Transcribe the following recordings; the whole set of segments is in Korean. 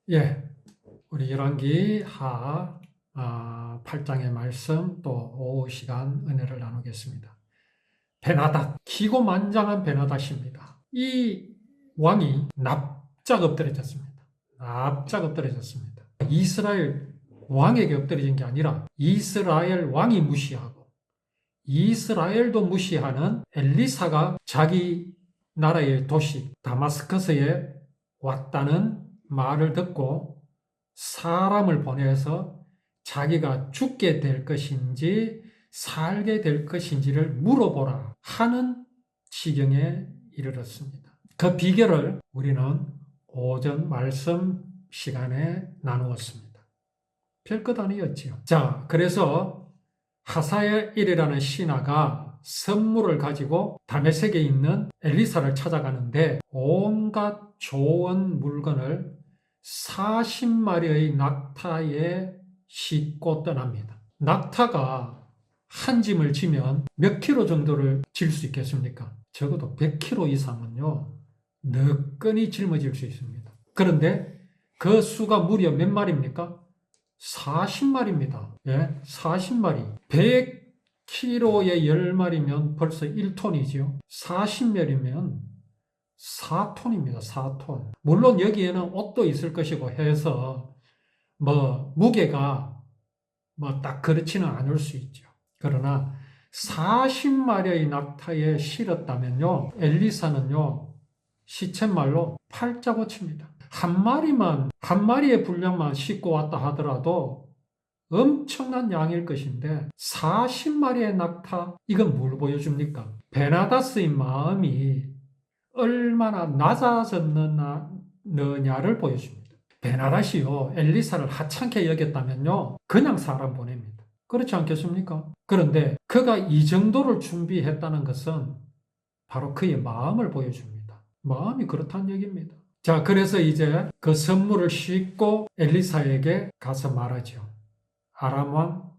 예, 우리 열왕기 하 8장의 말씀 또 오후 시간 은혜를 나누겠습니다. 베나닷, 기고만장한 베나닷입니다. 이 왕이 납작 엎드려졌습니다. 납작 엎드려졌습니다. 이스라엘 왕에게 엎드려진 게 아니라 이스라엘 왕이 무시하고 이스라엘도 무시하는 엘리사가 자기 나라의 도시 다마스커스에 왔다는 말을 듣고 사람을 보내서 자기가 죽게 될 것인지 살게 될 것인지를 물어보라 하는 지경에 이르렀습니다. 그 비결을 우리는 오전 말씀 시간에 나누었습니다. 별것 아니었지요. 자, 그래서 하사엘이라는 신하가 선물을 가지고 다메섹에 있는 엘리사를 찾아가는데 온갖 좋은 물건을 40마리의 낙타에 싣고 떠납니다. 낙타가 한 짐을 지면 몇 킬로 정도를 질 수 있겠습니까? 적어도 100킬로 이상은요, 너끈히 짊어질 수 있습니다. 그런데 그 수가 무려 몇 마리입니까? 40마리입니다. 예, 40마리. 100kg에 10마리면 벌써 1톤이죠. 40마리면 4톤입니다. 4톤. 물론 여기에는 옷도 있을 것이고 해서 무게가 딱 그렇지는 않을 수 있죠. 그러나 40마리의 낙타에 실었다면요, 엘리사는요, 시쳇말로 팔자고칩니다. 한 마리의 분량만 싣고 왔다 하더라도 엄청난 양일 것인데 40마리의 낙타, 이건 뭘 보여줍니까? 베나다스의 마음이 얼마나 낮아졌느냐를 보여줍니다. 베나닷이요, 엘리사를 하찮게 여겼다면요, 그냥 사람 보냅니다. 그렇지 않겠습니까? 그런데 그가 이 정도를 준비했다는 것은 바로 그의 마음을 보여줍니다. 마음이 그렇다는 얘기입니다. 자, 그래서 이제 그 선물을 싣고 엘리사에게 가서 말하죠. 아람 왕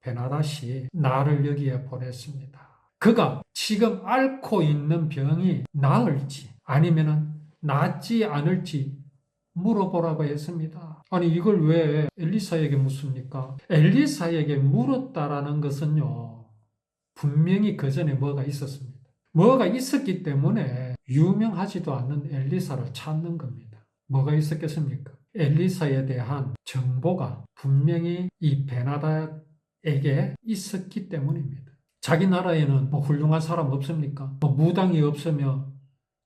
베나닷이 나를 여기에 보냈습니다. 그가 지금 앓고 있는 병이 나을지 아니면은 낫지 않을지 물어보라고 했습니다. 아니, 이걸 왜 엘리사에게 묻습니까? 엘리사에게 물었다라는 것은요, 분명히 그 전에 뭐가 있었습니다. 뭐가 있었기 때문에 유명하지도 않는 엘리사를 찾는 겁니다. 뭐가 있었겠습니까? 엘리사에 대한 정보가 분명히 이 베나닷에게 있었기 때문입니다. 자기 나라에는 훌륭한 사람 없습니까? 무당이 없으며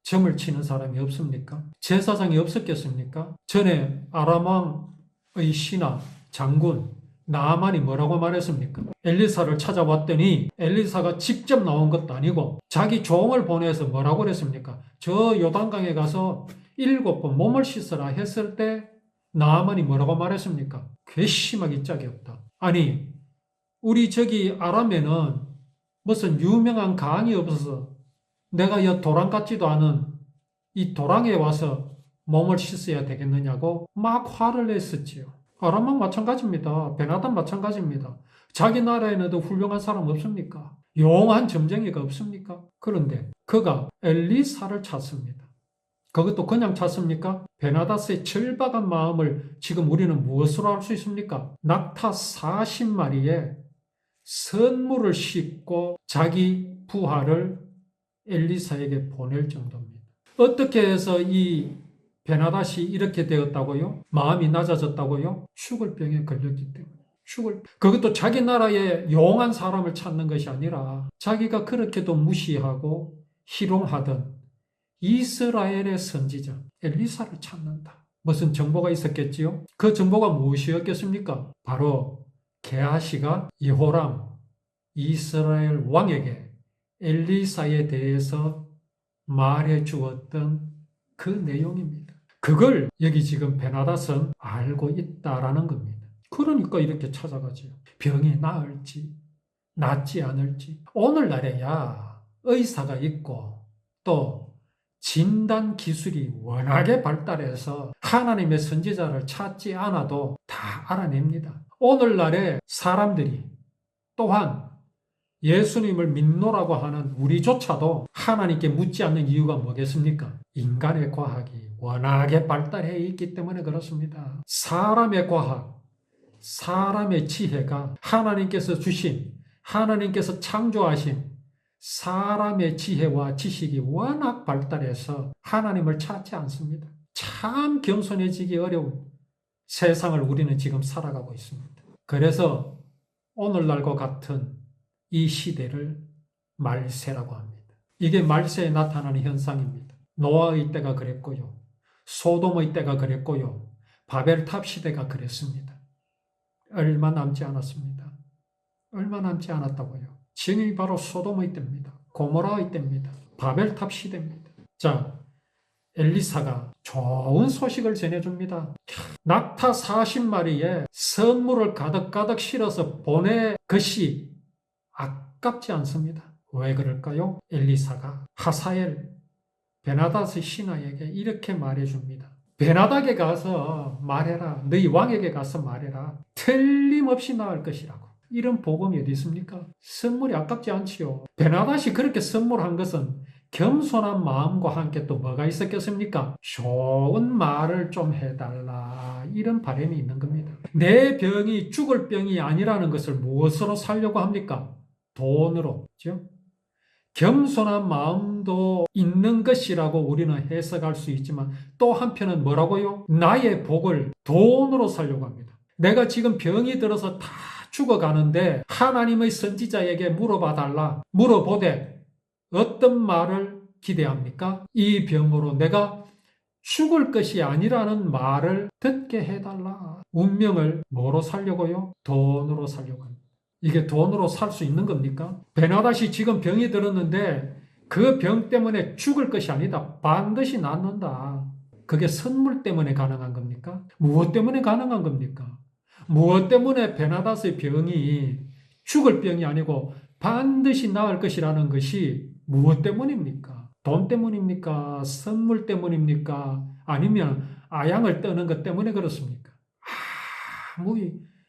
점을 치는 사람이 없습니까? 제사장이 없었겠습니까? 전에 아람 왕의 신하 장군 나아만이 뭐라고 말했습니까? 엘리사를 찾아왔더니 엘리사가 직접 나온 것도 아니고 자기 종을 보내서 뭐라고 그랬습니까? 저 요단강에 가서 7번 몸을 씻으라 했을 때 나아만이 뭐라고 말했습니까? 괘씸하기 짝이 없다. 아니, 우리 저기 아람에는 무슨 유명한 강이 없어서 내가 이 도랑 같지도 않은 이 도랑에 와서 몸을 씻어야 되겠느냐고 막 화를 냈었지요. 아람왕 마찬가지입니다. 베나닷 마찬가지입니다. 자기 나라에는 훌륭한 사람 없습니까? 용한 점쟁이가 없습니까? 그런데 그가 엘리사를 찾습니다. 그것도 그냥 찾습니까? 베나닷의 절박한 마음을 지금 우리는 무엇으로 알 수 있습니까? 낙타 40마리에 선물을 싣고 자기 부하를 엘리사에게 보낼 정도입니다. 어떻게 해서 이 베나닷이 이렇게 되었다고요? 마음이 낮아졌다고요? 죽을 병에 걸렸기 때문에. 그것도 자기 나라의 용한 사람을 찾는 것이 아니라 자기가 그렇게도 무시하고 희롱하던 이스라엘의 선지자 엘리사를 찾는다. 무슨 정보가 있었겠지요? 그 정보가 무엇이었겠습니까? 바로 게하시가 여호람 이스라엘 왕에게 엘리사에 대해서 말해 주었던 그 내용입니다. 그걸 여기 지금 베나닷은 알고 있다라는 겁니다. 그러니까 이렇게 찾아가죠. 병이 나을지 낫지 않을지. 오늘날에야 의사가 있고 또 진단 기술이 워낙에 발달해서 하나님의 선지자를 찾지 않아도 다 알아냅니다. 오늘날의 사람들이 또한 예수님을 믿노라고 하는 우리조차도 하나님께 묻지 않는 이유가 뭐겠습니까? 인간의 과학이 워낙에 발달해 있기 때문에 그렇습니다. 사람의 과학, 사람의 지혜가 하나님께서 주신, 하나님께서 창조하신 사람의 지혜와 지식이 워낙 발달해서 하나님을 찾지 않습니다. 참 겸손해지기 어려운 세상을 우리는 지금 살아가고 있습니다. 그래서 오늘날과 같은 이 시대를 말세라고 합니다. 이게 말세에 나타나는 현상입니다. 노아의 때가 그랬고요. 소돔의 때가 그랬고요. 바벨탑 시대가 그랬습니다. 얼마 남지 않았습니다. 얼마 남지 않았다고요. 지금이 바로 소돔의 때입니다. 고모라의 때입니다. 바벨탑 시대입니다. 자, 엘리사가 좋은 소식을 전해줍니다. 낙타 40마리에 선물을 가득가득 실어서 보내 것이 아깝지 않습니다. 왜 그럴까요? 엘리사가 하사엘 베나닷의 신하에게 이렇게 말해줍니다. 베나닥에 가서 말해라. 너희 왕에게 가서 말해라. 틀림없이 나을 것이라고. 이런 복음이 어디 있습니까? 선물이 아깝지 않지요. 베나닷이 그렇게 선물한 것은 겸손한 마음과 함께 또 뭐가 있었겠습니까? 좋은 말을 좀 해달라. 이런 바람이 있는 겁니다. 내 병이 죽을 병이 아니라는 것을 무엇으로 살려고 합니까? 돈으로. 그렇죠? 겸손한 마음도 있는 것이라고 우리는 해석할 수 있지만 또 한편은 뭐라고요? 나의 복을 돈으로 살려고 합니다. 내가 지금 병이 들어서 다 죽어가는데 하나님의 선지자에게 물어봐 달라. 물어보되 어떤 말을 기대합니까? 이 병으로 내가 죽을 것이 아니라는 말을 듣게 해달라. 운명을 뭐로 살려고요? 돈으로 살려고 합니다. 이게 돈으로 살 수 있는 겁니까? 베나닷이 지금 병이 들었는데 그 병 때문에 죽을 것이 아니다. 반드시 낫는다. 그게 선물 때문에 가능한 겁니까? 무엇 때문에 가능한 겁니까? 무엇 때문에 베나닷의 병이 죽을 병이 아니고 반드시 나을 것이라는 것이 무엇 때문입니까? 돈 때문입니까? 선물 때문입니까? 아니면 아양을 떠는 것 때문에 그렇습니까?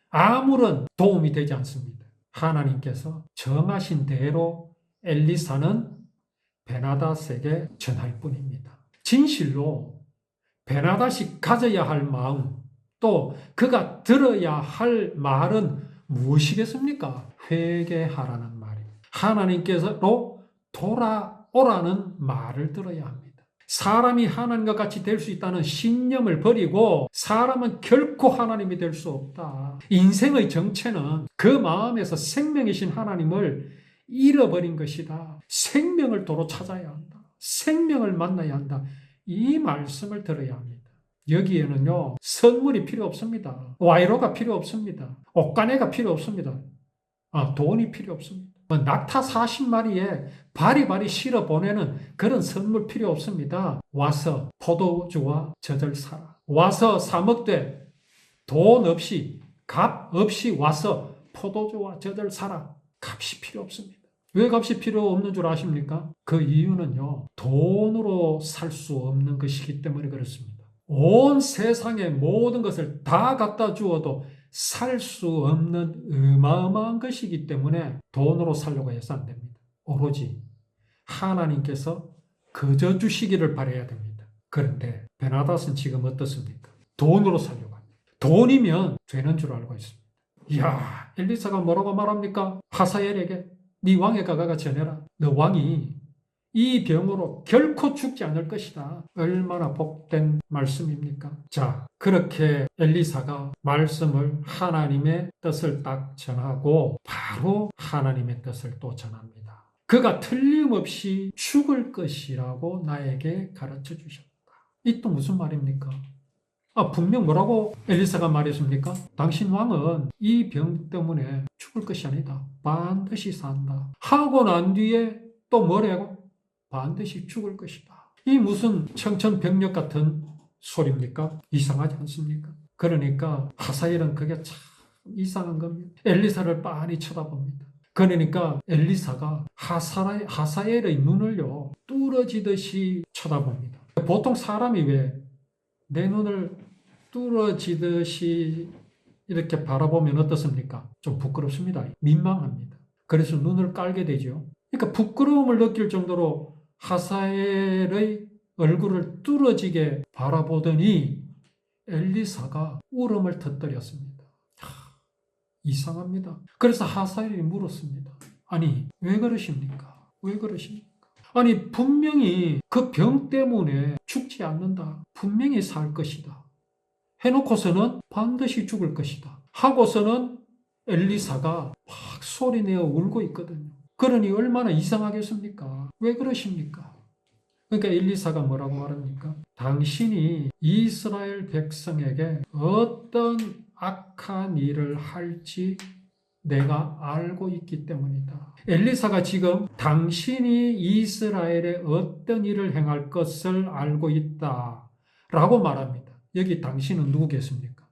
아무런 도움이 되지 않습니다. 하나님께서 정하신 대로 엘리사는 베나닷에게 전할 뿐입니다. 진실로 베나닷이 가져야 할 마음, 또 그가 들어야 할 말은 무엇이겠습니까? 회개하라는 말입니다. 하나님께서로 돌아오라는 말을 들어야 합니다. 사람이 하나님과 같이 될 수 있다는 신념을 버리고 사람은 결코 하나님이 될 수 없다. 인생의 정체는 그 마음에서 생명이신 하나님을 잃어버린 것이다. 생명을 도로 찾아야 한다. 생명을 만나야 한다. 이 말씀을 들어야 합니다. 여기에는요, 선물이 필요 없습니다. 와이로가 필요 없습니다. 옷가네가 필요 없습니다. 돈이 필요 없습니다. 낙타 40마리에 바리바리 실어 보내는 그런 선물 필요 없습니다. 와서 포도주와 젖을 사라. 와서 사 먹되 돈 없이, 값 없이 와서 포도주와 젖을 사라. 값이 필요 없습니다. 왜 값이 필요 없는 줄 아십니까? 그 이유는요, 돈으로 살 수 없는 것이기 때문에 그렇습니다. 온 세상의 모든 것을 다 갖다 주어도 살 수 없는 어마어마한 것이기 때문에 돈으로 살려고 해서 안 됩니다. 오로지 하나님께서 거저 주시기를 바라야 됩니다. 그런데 베나닷은 지금 어떻습니까? 돈으로 살려고 합니다. 돈이면 되는 줄 알고 있습니다. 이야, 엘리사가 뭐라고 말합니까? 하사엘에게 네 왕에 가가 전해라. 너 왕이 이 병으로 결코 죽지 않을 것이다. 얼마나 복된 말씀입니까? 자, 그렇게 엘리사가 말씀을 하나님의 뜻을 딱 전하고 바로 하나님의 뜻을 또 전합니다. 그가 틀림없이 죽을 것이라고 나에게 가르쳐 주셨다. 이 또 무슨 말입니까? 분명 뭐라고 엘리사가 말했습니까? 당신 왕은 이 병 때문에 죽을 것이 아니다. 반드시 산다. 하고 난 뒤에 또 뭐라고? 반드시 죽을 것이다. 이 무슨 청천벽력 같은 소리입니까? 이상하지 않습니까? 그러니까 하사엘은 그게 참 이상한 겁니다. 엘리사를 빤히 쳐다봅니다. 그러니까 엘리사가 하사엘의 눈을요, 뚫어지듯이 쳐다봅니다. 보통 사람이 왜 내 눈을 뚫어지듯이 이렇게 바라보면 어떻습니까? 좀 부끄럽습니다. 민망합니다. 그래서 눈을 깔게 되죠. 그러니까 부끄러움을 느낄 정도로 하사엘의 얼굴을 뚫어지게 바라보더니 엘리사가 울음을 터뜨렸습니다. 이상합니다. 그래서 하사엘이 물었습니다. 아니, 왜 그러십니까? 왜 그러십니까? 아니, 분명히 그 병 때문에 죽지 않는다. 분명히 살 것이다. 해놓고서는 반드시 죽을 것이다. 하고서는 엘리사가 막 소리내어 울고 있거든요. 그러니 얼마나 이상하겠습니까? 왜 그러십니까? 그러니까 엘리사가 뭐라고 말합니까? 당신이 이스라엘 백성에게 어떤 악한 일을 할지 내가 알고 있기 때문이다. 엘리사가 지금 당신이 이스라엘에 어떤 일을 행할 것을 알고 있다 라고 말합니다. 여기 당신은 누구겠습니까?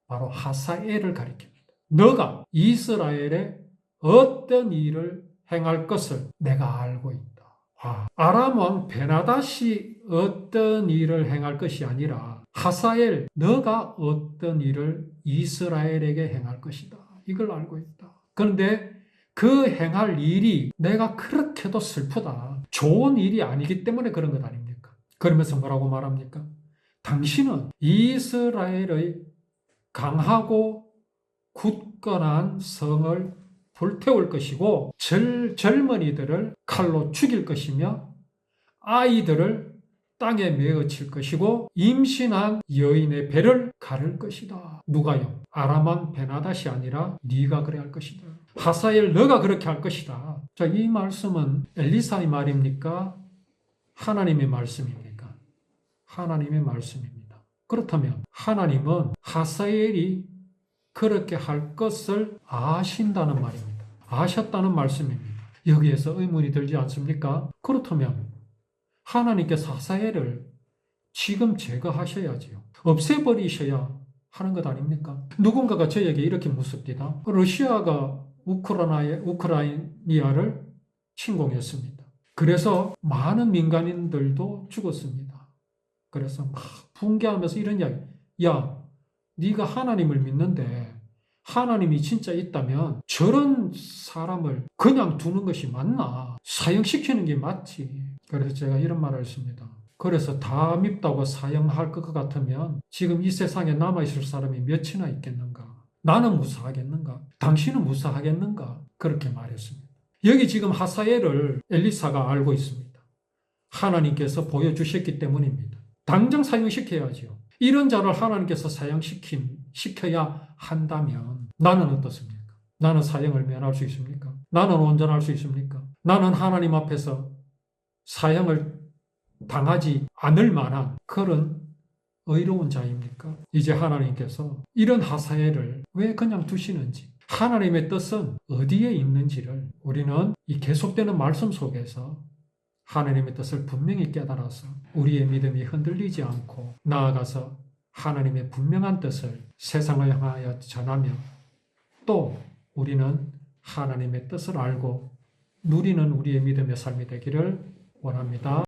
바로 하사엘을 가리킵니다. 너가 이스라엘에 어떤 일을 행할 것을 내가 알고 있다. 아람 왕 베나닷이 어떤 일을 행할 것이 아니라 하사엘 너가 어떤 일을 이스라엘에게 행할 것이다. 이걸 알고 있다. 그런데 그 행할 일이 내가 그렇게도 슬프다. 좋은 일이 아니기 때문에 그런 것 아닙니까? 그러면서 뭐라고 말합니까? 당신은 이스라엘의 강하고 굳건한 성을 불태울 것이고 젊은이들을 칼로 죽일 것이며 아이들을 땅에 메어칠 것이고 임신한 여인의 배를 가를 것이다. 누가요? 아람 왕 베나닷이 아니라 네가 그래 할 것이다. 하사엘 너가 그렇게 할 것이다. 자, 이 말씀은 엘리사의 말입니까? 하나님의 말씀입니까? 하나님의 말씀입니다. 그렇다면 하나님은 하사엘이 그렇게 할 것을 아신다는 말입니다. 아셨다는 말씀입니다. 여기에서 의문이 들지 않습니까? 그렇다면 하나님께서 하사엘을 지금 제거하셔야지요. 없애버리셔야 하는 것 아닙니까? 누군가가 저에게 이렇게 묻습니다. 러시아가 우크라이나를 침공했습니다. 그래서 많은 민간인들도 죽었습니다. 그래서 막 붕괴하면서 이런 이야기. 야, 네가 하나님을 믿는데 하나님이 진짜 있다면 저런 사람을 그냥 두는 것이 맞나? 사형시키는 게 맞지. 그래서 제가 이런 말을 했습니다. 그래서 다 밉다고 사형할 것 같으면 지금 이 세상에 남아있을 사람이 몇이나 있겠는가? 나는 무사하겠는가? 당신은 무사하겠는가? 그렇게 말했습니다. 여기 지금 하사엘을 엘리사가 알고 있습니다. 하나님께서 보여주셨기 때문입니다. 당장 사형시켜야지요. 이런 자를 하나님께서 사형시켜야 한다면 나는 어떻습니까? 나는 사형을 면할 수 있습니까? 나는 온전할 수 있습니까? 나는 하나님 앞에서 사형을 당하지 않을 만한 그런 의로운 자입니까? 이제 하나님께서 이런 하사엘을 왜 그냥 두시는지, 하나님의 뜻은 어디에 있는지를 우리는 이 계속되는 말씀 속에서 하나님의 뜻을 분명히 깨달아서 우리의 믿음이 흔들리지 않고 나아가서 하나님의 분명한 뜻을 세상을 향하여 전하며 또 우리는 하나님의 뜻을 알고 누리는 우리의 믿음의 삶이 되기를 원합니다.